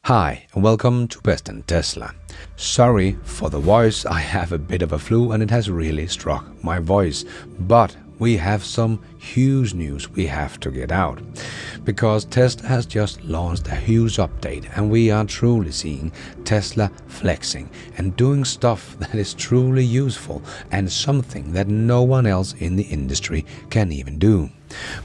Hi and welcome to Best in Tesla. Sorry for the voice, I have a bit of a flu and it has really struck my voice, but we have some huge news we have to get out. Because Tesla has just launched a huge update and we are truly seeing Tesla flexing and doing stuff that is truly useful and something that no one else in the industry can even do.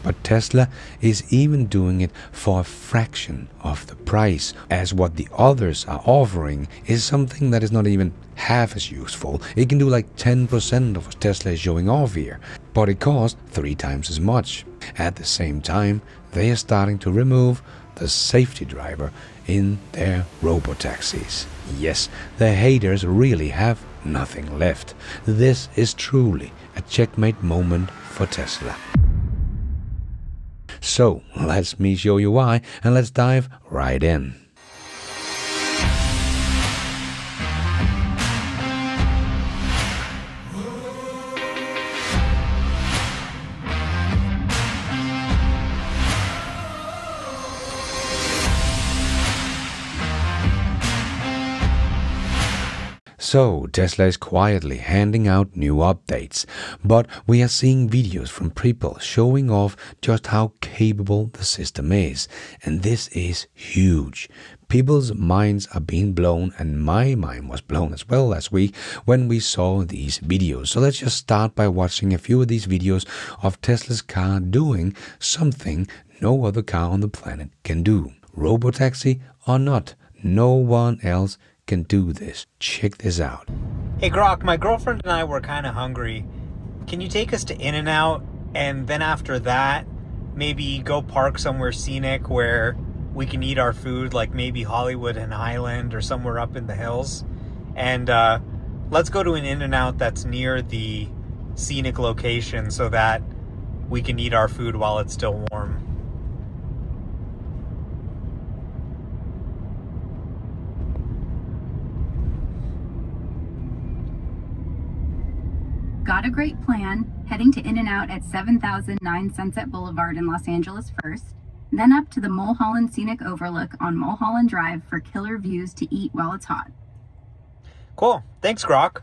But Tesla is even doing it for a fraction of the price, as what the others are offering is something that is not even half as useful. It can do like 10% of what Tesla is showing off here, but it costs 3 times as much. At the same time, they are starting to remove the safety driver in their robotaxis. Yes, the haters really have nothing left. This is truly a checkmate moment for Tesla. So let me show you why, and let's dive right in. So Tesla is quietly handing out new updates, but we are seeing videos from people showing off just how capable the system is, and this is huge. People's minds are being blown, and my mind was blown as well last week when we saw these videos. So let's just start by watching a few of these videos of Tesla's car doing something no other car on the planet can do. Robotaxi or not, no one else can do this. Check this out. Hey Grok, my girlfriend and I were kind of hungry. Can you take us to In-N-Out, and then after that maybe go park somewhere scenic where we can eat our food, like maybe Hollywood and Highland or somewhere up in the hills? And let's go to an In-N-Out that's near the scenic location so that we can eat our food while it's still warm. Got a great plan, heading to In-N-Out at 7009 Sunset Boulevard in Los Angeles first, then up to the Mulholland Scenic Overlook on Mulholland Drive for killer views to eat while it's hot. Cool. Thanks, Grok.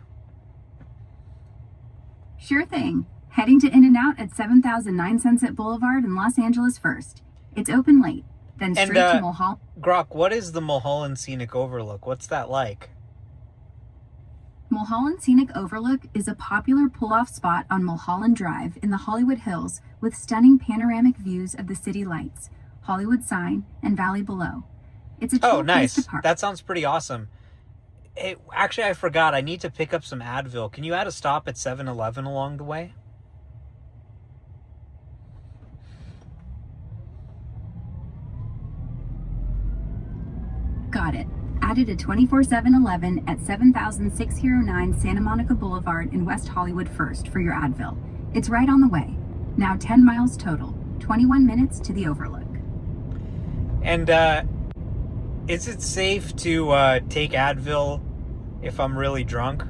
Sure thing. Heading to In-N-Out at 7009 Sunset Boulevard in Los Angeles first. It's open late, then straight to Mulholland. Grok, what is the Mulholland Scenic Overlook? What's that like? Mulholland Scenic Overlook is a popular pull-off spot on Mulholland Drive in the Hollywood Hills with stunning panoramic views of the city lights, Hollywood sign, and valley below. It's a chill place to park. That sounds pretty awesome. Hey, actually, I forgot. I need to pick up some Advil. Can you add a stop at 7-Eleven along the way? Got it. Added a 24/7 at 7609 Santa Monica Boulevard in West Hollywood first for your Advil. It's right on the way. Now 10 miles total, 21 minutes to the Overlook. And is it safe to take Advil if I'm really drunk?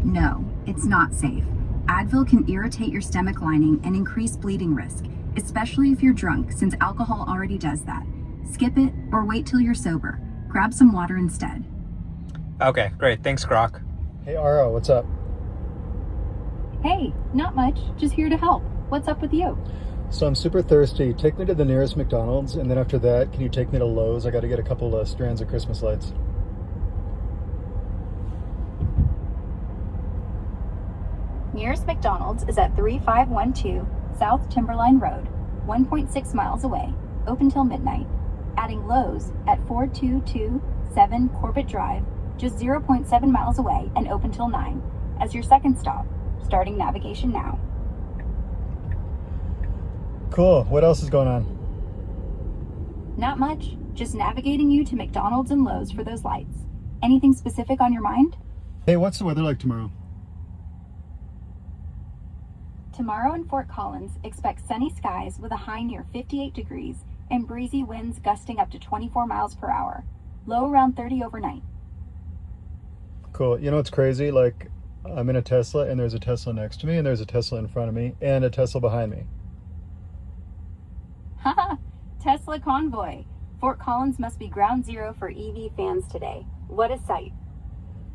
No, it's not safe. Advil can irritate your stomach lining and increase bleeding risk, especially if you're drunk, since alcohol already does that. Skip it or wait till you're sober. Grab some water instead. Okay, great. Thanks, Grok. Hey, Aro, what's up? Hey, not much. Just here to help. What's up with you? So I'm super thirsty. Take me to the nearest McDonald's, and then after that, can you take me to Lowe's? I got to get a couple of strands of Christmas lights. Nearest McDonald's is at 3512 South Timberline Road, 1.6 miles away, open till midnight. Adding Lowe's at 4227 Corbett Drive, just 0.7 miles away and open till 9, as your second stop, starting navigation now. Cool. What else is going on? Not much, just navigating you to McDonald's and Lowe's for those lights. Anything specific on your mind? Hey, what's the weather like tomorrow? Tomorrow in Fort Collins, expect sunny skies with a high near 58 degrees and breezy winds gusting up to 24 miles per hour. Low around 30 overnight. Cool. You know what's crazy? Like, I'm in a Tesla, and there's a Tesla next to me, and there's a Tesla in front of me, and a Tesla behind me. Haha, Tesla convoy. Fort Collins must be ground zero for EV fans today. What a sight.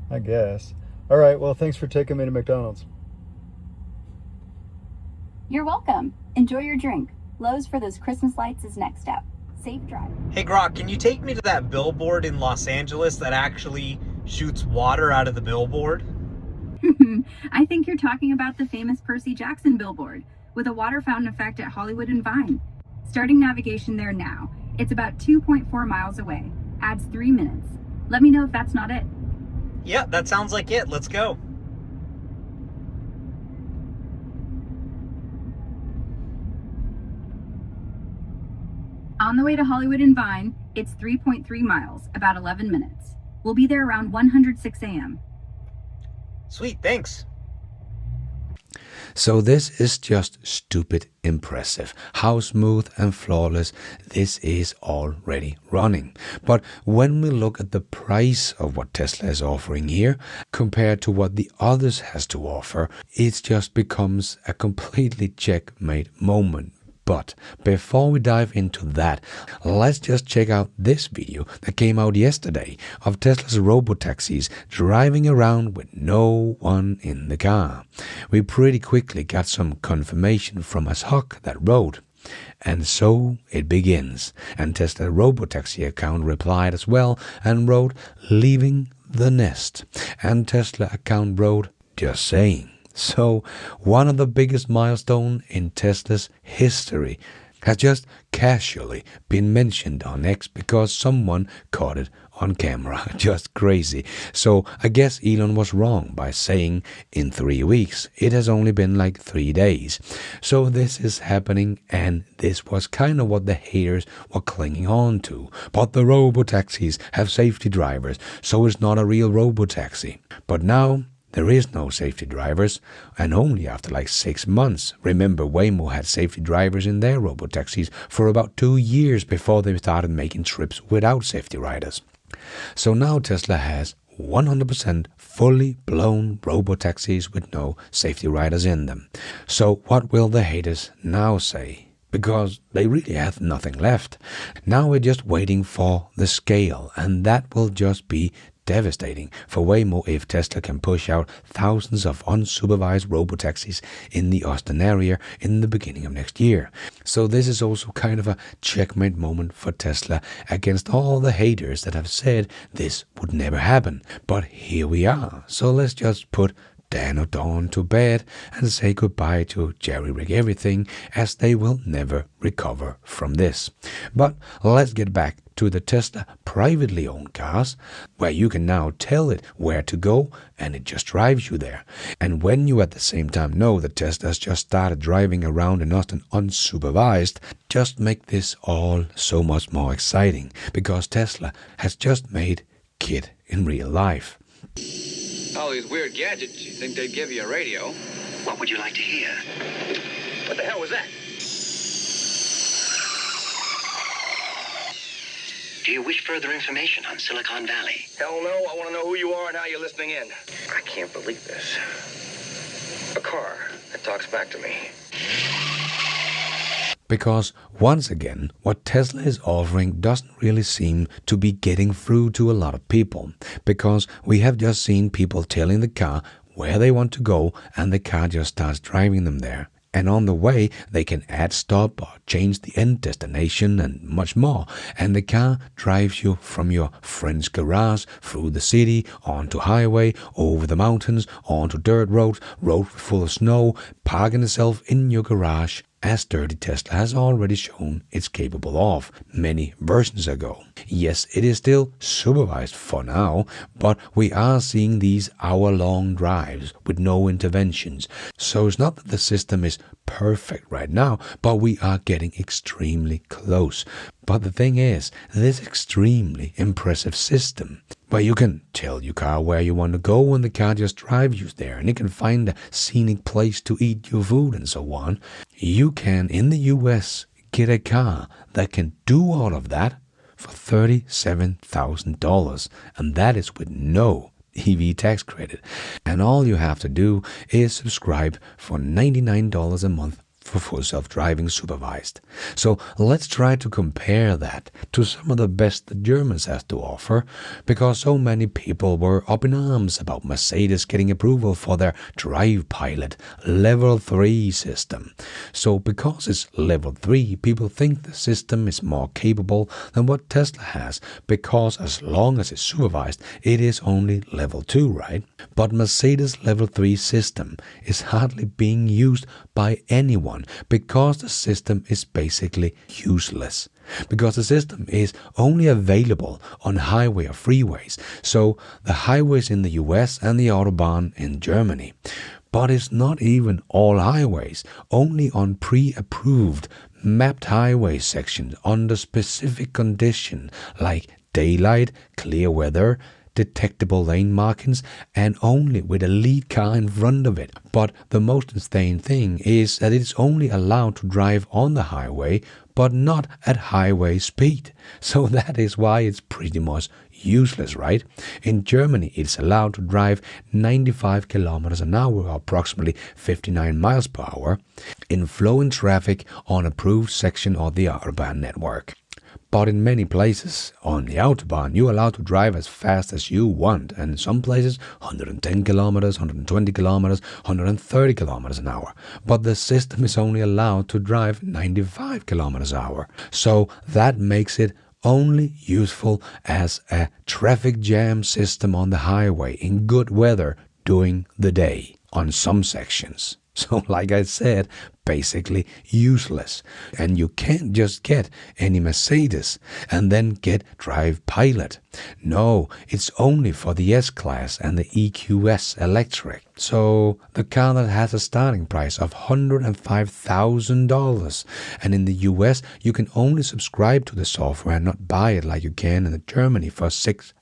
I guess. All right, well, thanks for taking me to McDonald's. You're welcome. Enjoy your drink. Lowe's for those Christmas lights is next up. Safe drive. Hey Grok, can you take me to that billboard in Los Angeles that actually shoots water out of the billboard? I think you're talking about the famous Percy Jackson billboard with a water fountain effect at Hollywood and Vine. Starting navigation there now. It's about 2.4 miles away. Adds 3 minutes. Let me know if that's not it. Yeah, that sounds like it. Let's go. On the way to Hollywood and Vine, it's 3.3 miles, about 11 minutes. We'll be there around 1:06 a.m. Sweet, thanks. So this is just stupid impressive. How smooth and flawless this is already running. But when we look at the price of what Tesla is offering here compared to what the others has to offer, it just becomes a completely checkmate moment. But before we dive into that, let's just check out this video that came out yesterday of Tesla's robotaxis driving around with no one in the car. We pretty quickly got some confirmation from Ashok that wrote, "And so it begins." And Tesla robotaxi account replied as well and wrote, "Leaving the nest." And Tesla account wrote, "Just saying." So, one of the biggest milestones in Tesla's history has just casually been mentioned on X because someone caught it on camera. Just crazy. So, I guess Elon was wrong by saying in 3 weeks. It has only been like 3 days. So, this is happening, and this was kind of what the haters were clinging on to. But the robotaxis have safety drivers, so it's not a real robotaxi. But now, there is no safety drivers, and only after like 6 months. Remember, Waymo had safety drivers in their robotaxis for about 2 years before they started making trips without safety riders. So now Tesla has 100% fully blown robotaxis with no safety riders in them. So what will the haters now say? Because they really have nothing left. Now we're just waiting for the scale, and that will just be devastating for Waymo if Tesla can push out thousands of unsupervised robotaxis in the Austin area in the beginning of next year. So this is also kind of a checkmate moment for Tesla against all the haters that have said this would never happen. But here we are. So let's just put Dan or Dawn to bed and say goodbye to Jerry Rig Everything, as they will never recover from this. But let's get back to the Tesla privately owned cars, where you can now tell it where to go and it just drives you there. And when you at the same time know that Tesla has just started driving around in Austin unsupervised, just make this all so much more exciting, because Tesla has just made KITT in real life. All these weird gadgets, you'd think they'd give you a radio. What would you like to hear? What the hell was that? Do you wish further information on Silicon Valley? Hell no, I want to know who you are and how you're listening in. I can't believe this. A car that talks back to me. Because once again, what Tesla is offering doesn't really seem to be getting through to a lot of people, because we have just seen people telling the car where they want to go, and the car just starts driving them there. And on the way, they can add stop or change the end destination and much more. And the car drives you from your friend's garage, through the city, onto highway, over the mountains, onto dirt roads, road full of snow, parking itself in your garage, as Dirty Tesla has already shown it's capable of many versions ago. Yes, it is still supervised for now, but we are seeing these hour-long drives with no interventions. So it's not that the system is perfect right now, but we are getting extremely close. But the thing is, this extremely impressive system, where you can tell your car where you want to go and the car just drives you there, and it can find a scenic place to eat your food and so on. You can, in the US, get a car that can do all of that for $37,000, and that is with no EV tax credit. And all you have to do is subscribe for $99 a month for full self-driving supervised. So let's try to compare that to some of the best the Germans have to offer, because so many people were up in arms about Mercedes getting approval for their Drive Pilot Level 3 system. So because it's Level 3, people think the system is more capable than what Tesla has, because as long as it's supervised, it is only Level 2, right? But Mercedes Level 3 system is hardly being used by anyone because the system is basically useless. Because the system is only available on highway or freeways, so the highways in the US and the Autobahn in Germany. But it's not even all highways, only on pre-approved mapped highway sections under specific conditions like daylight, clear weather, detectable lane markings, and only with a lead car in front of it. But the most insane thing is that it's only allowed to drive on the highway, but not at highway speed. So that is why it's pretty much useless, right? In Germany, it's allowed to drive 95 kilometers an hour, or approximately 59 miles per hour, in flowing traffic on approved section of the Autobahn network. But in many places on the Autobahn, you're allowed to drive as fast as you want, and in some places 110 kilometers, 120 kilometers, 130 kilometers an hour. But the system is only allowed to drive 95 kilometers an hour. So that makes it only useful as a traffic jam system on the highway in good weather during the day on some sections. So like I said, basically useless. And you can't just get any Mercedes and then get Drive Pilot. No, it's only for the S-Class and the EQS electric. So the car that has a starting price of $105,000. And in the US, you can only subscribe to the software and not buy it like you can in Germany for €6,000.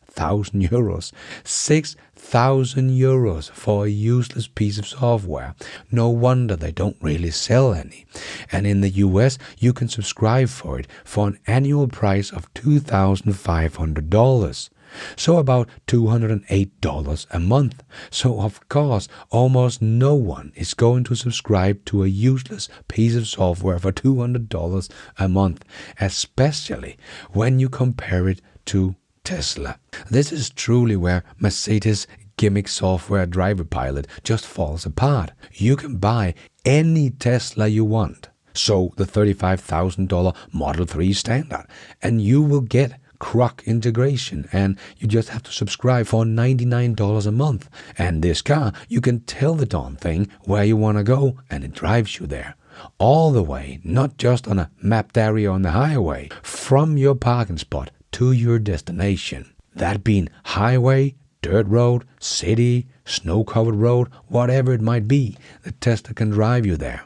€6,000 for a useless piece of software. No wonder they don't really sell any. And in the US, you can subscribe for it for an annual price of $2,500. So about $208 a month. So of course, almost no one is going to subscribe to a useless piece of software for $200 a month, especially when you compare it to Tesla. This is truly where Mercedes gimmick software Driver Pilot just falls apart. You can buy any Tesla you want, so the $35,000 Model 3 standard, and you will get Grok integration, and you just have to subscribe for $99 a month. And this car, you can tell the darn thing where you want to go, and it drives you there. All the way, not just on a mapped area on the highway, from your parking spot to your destination. That being highway, dirt road, city, snow-covered road, whatever it might be, the Tesla can drive you there.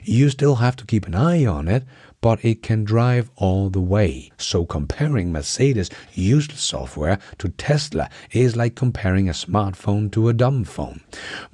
You still have to keep an eye on it, but it can drive all the way. So comparing Mercedes useless software to Tesla is like comparing a smartphone to a dumb phone.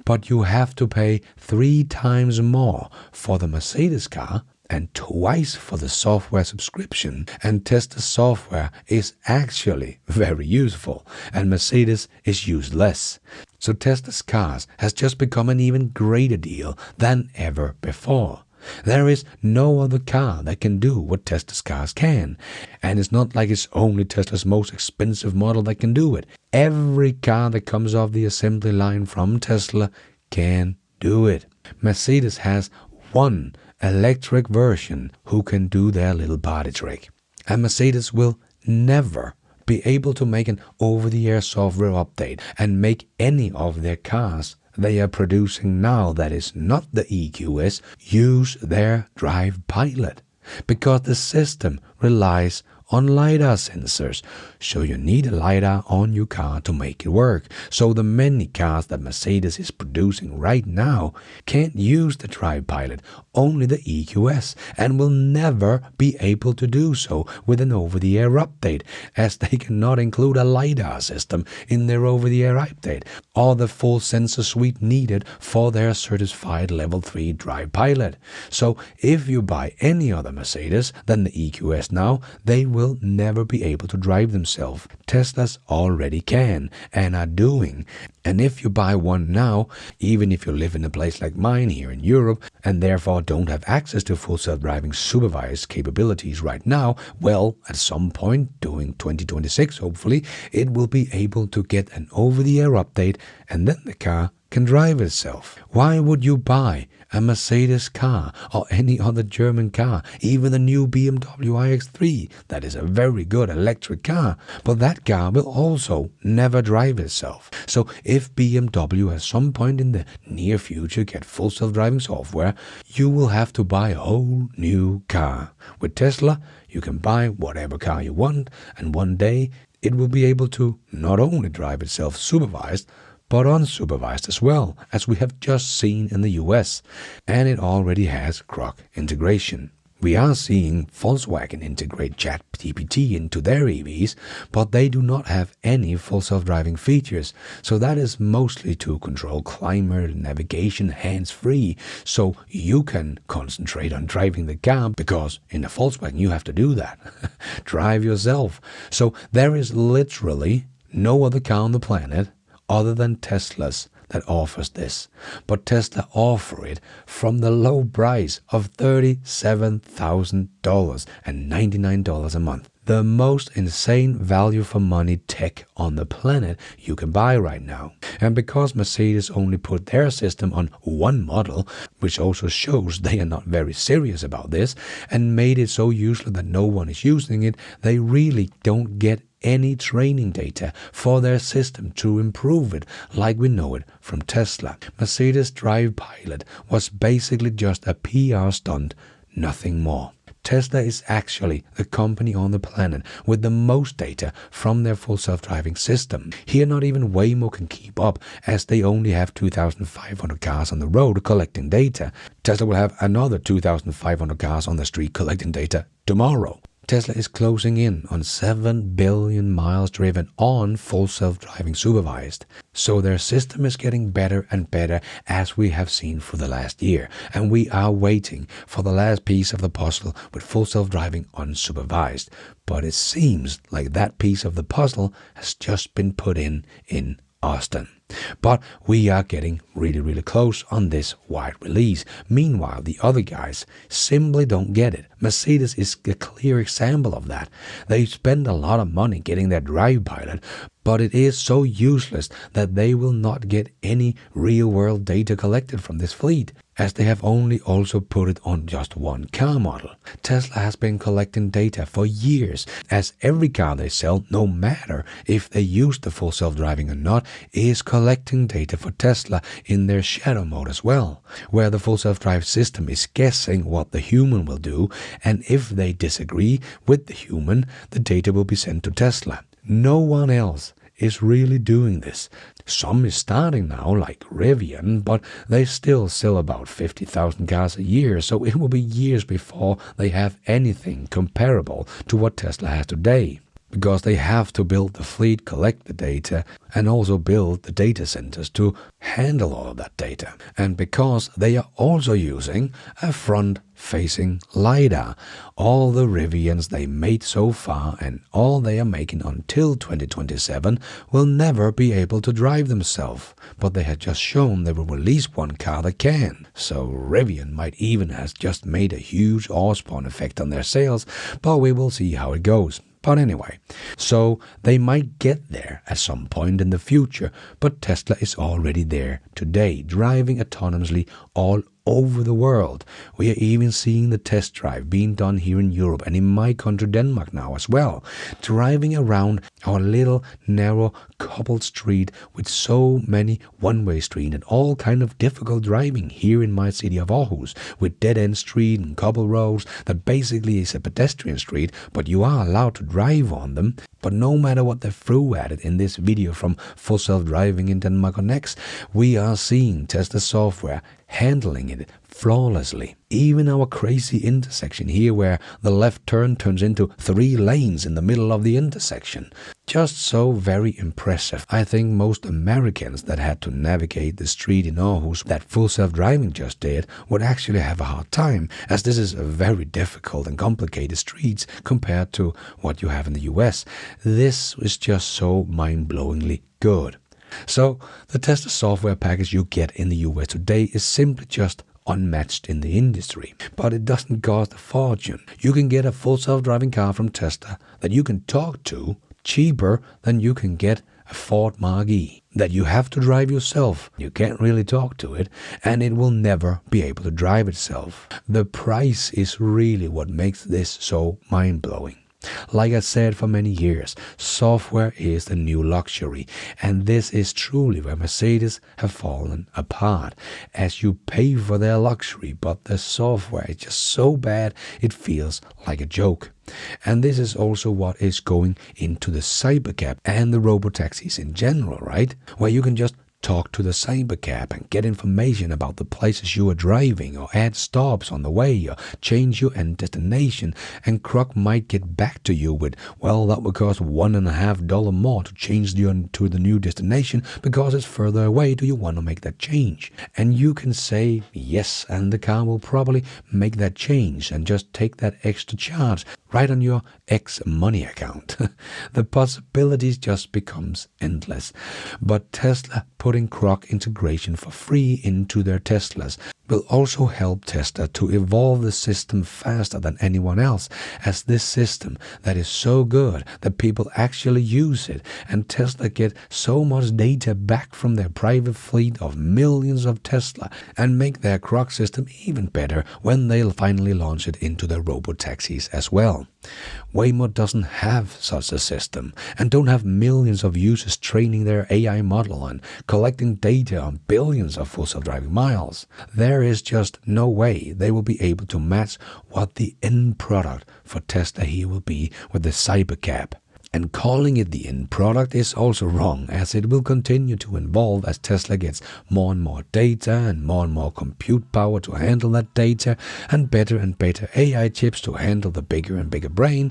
But you have to pay 3 times more for the Mercedes car and twice for the software subscription, and Tesla software is actually very useful, and Mercedes is used less. So Tesla's cars has just become an even greater deal than ever before. There is no other car that can do what Tesla's cars can, and it's not like it's only Tesla's most expensive model that can do it. Every car that comes off the assembly line from Tesla can do it. Mercedes has one electric version who can do their little party trick. And Mercedes will never be able to make an over-the-air software update and make any of their cars they are producing now that is not the EQS use their Drive Pilot, because the system relies on LiDAR sensors, so you need a LiDAR on your car to make it work. So the many cars that Mercedes is producing right now can't use the Drive Pilot, only the EQS, and will never be able to do so with an over-the-air update, as they cannot include a LiDAR system in their over-the-air update, or the full sensor suite needed for their certified Level 3 Drive Pilot. So if you buy any other Mercedes than the EQS now, they will never be able to drive themselves. Teslas already can and are doing. And if you buy one now, even if you live in a place like mine here in Europe and therefore don't have access to full self-driving supervised capabilities right now, well, at some point during 2026, hopefully, it will be able to get an over-the-air update and then the car can drive itself. Why would you buy a Mercedes car or any other German car, even the new BMW iX3? That is a very good electric car, but that car will also never drive itself. So if BMW at some point in the near future get full self-driving software, you will have to buy a whole new car. With Tesla, you can buy whatever car you want, and one day it will be able to not only drive itself supervised, but unsupervised as well, as we have just seen in the US, and it already has Grok integration. We are seeing Volkswagen integrate ChatGPT into their EVs, but they do not have any full self-driving features, so that is mostly to control climate, navigation, hands-free, so you can concentrate on driving the car, because in a Volkswagen you have to do that. Drive yourself. So there is literally no other car on the planet other than Tesla's that offers this. But Tesla offer it from the low price of $37,000 and $99 a month. The most insane value for money tech on the planet you can buy right now. And because Mercedes only put their system on one model, which also shows they are not very serious about this, and made it so useless that no one is using it, they really don't get any training data for their system to improve it like we know it from Tesla. Mercedes Drive Pilot was basically just a PR stunt, nothing more. Tesla is actually the company on the planet with the most data from their full self-driving system. Here not even Waymo can keep up, as they only have 2,500 cars on the road collecting data. Tesla will have another 2,500 cars on the street collecting data tomorrow. Tesla is closing in on 7 billion miles driven on full self-driving supervised. So their system is getting better and better, as we have seen for the last year. And we are waiting for the last piece of the puzzle with full self-driving unsupervised. But it seems like that piece of the puzzle has just been put in Austin. But we are getting really close on this wide release. Meanwhile, the other guys simply don't get it. Mercedes is a clear example of that. They spend a lot of money getting their Drive Pilot, but it is so useless that they will not get any real-world data collected from this fleet, as they have only also put it on just one car model. Tesla has been collecting data for years, as every car they sell, no matter if they use the full self-driving or not, is collecting data for Tesla in their shadow mode as well, where the full self-drive system is guessing what the human will do, and if they disagree with the human, the data will be sent to Tesla. No one else is really doing this. Some is starting now, like Rivian, but they still sell about 50,000 cars a year, so it will be years before they have anything comparable to what Tesla has today. Because they have to build the fleet, collect the data, and also build the data centers to handle all of that data. And because they are also using a front-facing LiDAR. All the Rivians they made so far and all they are making until 2027 will never be able to drive themselves. But they had just shown they will release one car that can. So Rivian might even have just made a huge Osborne effect on their sales, but we will see how it goes. But anyway, so they might get there at some point in the future, but Tesla is already there today, driving autonomously all over the world. We are even seeing the test drive being done here in Europe and in my country Denmark now as well, driving around our little narrow cobbled street with so many one-way streets and all kind of difficult driving here in my city of Aarhus, with dead-end street and cobble roads that basically is a pedestrian street, but you are allowed to drive on them. But no matter what they threw at it in this video from Full Self Driving in Denmark or next, we are seeing Tesla software handling it flawlessly. Even our crazy intersection here where the left turn turns into 3 lanes in the middle of the intersection. Just so very impressive. I think most Americans that had to navigate the street in Aarhus that full self-driving just did would actually have a hard time, as this is a very difficult and complicated streets compared to what you have in the US. This is just so mind-blowingly good. So the Tesla software package you get in the US today is simply just unmatched in the industry, but it doesn't cost a fortune. You can get a full self-driving car from Tesla that you can talk to cheaper than you can get a Ford Mach-E that you have to drive yourself. You can't really talk to it, and it will never be able to drive itself. The price is really what makes this so mind-blowing. Like I said for many years, software is the new luxury, and this is truly where Mercedes have fallen apart, as you pay for their luxury, but the software is just so bad it feels like a joke. And this is also what is going into the cybercab and the robotaxis in general, right? Where you can just talk to the cybercab and get information about the places you are driving, or add stops on the way, or change your end destination, and Grok might get back to you with, well, that would cost $1.50 more to change you to the new destination because it's further away. Do you want to make that change? And you can say yes, and the car will probably make that change and just take that extra charge right on your X money account. The possibilities just becomes endless. But Tesla putting Grok integration for free into their Teslas will also help Tesla to evolve the system faster than anyone else, as this system that is so good that people actually use it, and Tesla get so much data back from their private fleet of millions of Tesla, and make their Grok system even better when they'll finally launch it into their robotaxis as well. Waymo doesn't have such a system, and don't have millions of users training their AI model and collecting data on billions of full self-driving miles. There is just no way they will be able to match what the end product for Tesla here will be with the cybercab. And calling it the end product is also wrong, as it will continue to evolve as Tesla gets more and more data and more compute power to handle that data, and better AI chips to handle the bigger and bigger brain.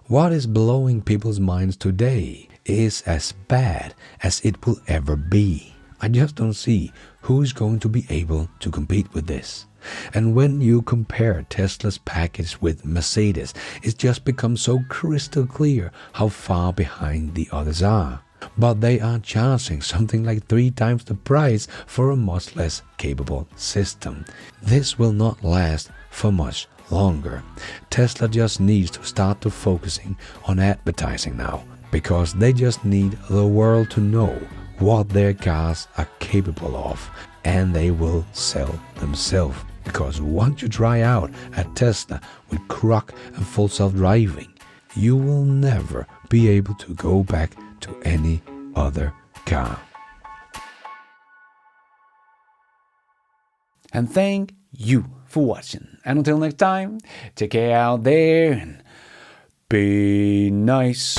What is blowing people's minds today is as bad as it will ever be. I just don't see who's going to be able to compete with this. And when you compare Tesla's package with Mercedes, it just becomes so crystal clear how far behind the others are. But they are charging something like 3 times the price for a much less capable system. This will not last for much longer. Tesla just needs to start to focusing on advertising now, because they just need the world to know what their cars are capable of, and they will sell themselves. Because once you try out a Tesla with Grok and full self-driving, you will never be able to go back to any other car. And thank you for watching. And until next time, take care out there and be nice.